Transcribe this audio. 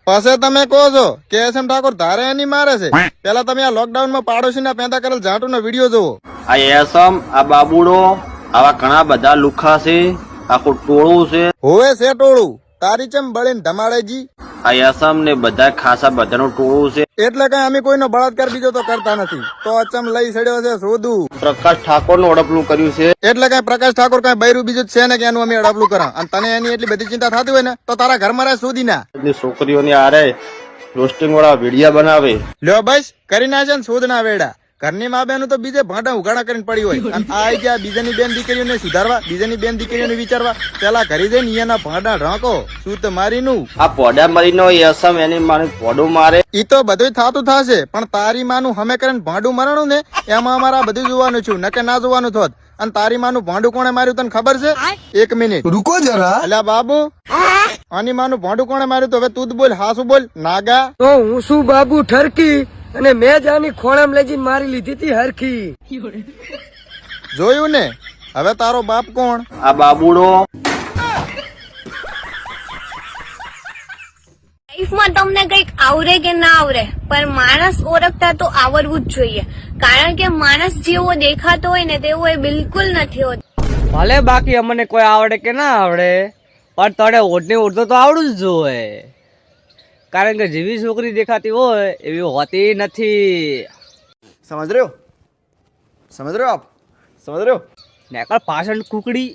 પછી તમે કહો છો કે એસએમ ઠાકોર ધારે એની મારે છે. પેલા તમે આ લોકડાઉન માં પાડોશીના પેદા કરેલ ઝાટુનો વિડીયો જોવો. આ એસમ આ બાબુડો આવા ઘણા બધા લુખા છે, આખું ટોળું છે. હોવે છે ટોળું, તારી ચમ બળીને ધમાડેજી. આ એસમ ને બધા ખાસા બધાનું ટોળું છે. એટલે કઈ અમે કોઈનો બળાત્કાર બીજો તો કરતા નથી. તો અચમ લઈ સડ્યો છે શોધું. પ્રકાશ ઠાકોર નું અડપલું કર્યું છે. એટલે કઈ પ્રકાશ ઠાકોર કઈ બૈરું બીજું જ છે ને કે એનું અમે અડપલું કરા. અને તને એની એટલી બધી ચિંતા થતી હોય ને તો તારા ઘરમાં રહે શોધી ના. એટલી છોકરીઓની આરે રોસ્ટિંગ વાળા વિડિયા બનાવે. લ્યો બસ કરી નાખે ને શોધ ના વેડા. ઘરની મા બેનું તો બીજે ભાંડા ઉઘાડા કરીને પડી હોય. અને આ આવી ગયા બીજાની બેન દીકરીઓને સુધારવા, બીજાની બેન દીકરીઓને વિચારવા. પેલા ઘરે જઈને અહીંયાના ભાંડા ઢાંકો શું તો મારીનું. આ પોડા મરીનો એસમ એની માને પોડું મારે. ઈ તો બધું થતું થશે, પણ તારી માનું હમે કરીને ભાંડું મરણું ને એમાં અમારા બધું જોવાનું છું, નકે ના જોવાનું થોત. અને તારી માનું ભાંડું કોણે માર્યું તને ખબર છે? 1 મિનિટ रुको जरा। અલ્યા બાબુ, આની માનું ભાંડું કોણે માર્યું? તો હવે તું જ બોલ, હાસુ બોલ. નાગા તો હું શું બાબુ ઠરકી, અને મેં જ આની ખોણામ લઈ જઈને મારી લીધી હતી હરખી. જોયું ને? હવે તારો બાપ કોણ? આ બાબુડો લાઈફમાં તમને કઈક આવરે કે ના આવરે, પણ માણસ ઓળખતા તો આવડવું જ જોઈએ. કારણ કે માણસ જેવો દેખાતો હોય ને તેવો એ બિલકુલ નથી હોતો. ભલે બાકી અમને કોઈ આવડે કે ના આવડે, પણ તને ઓઢને ઓઢતો તો આવડું જ જોઈએ. કારણ કે જેવી છોકરી દેખાતી હોય એવી હોતી નથી. સમજ રહ્યો? સમજ રહ્યો આપ? સમજ રહ્યો? નેકળ પાછળ કુકડી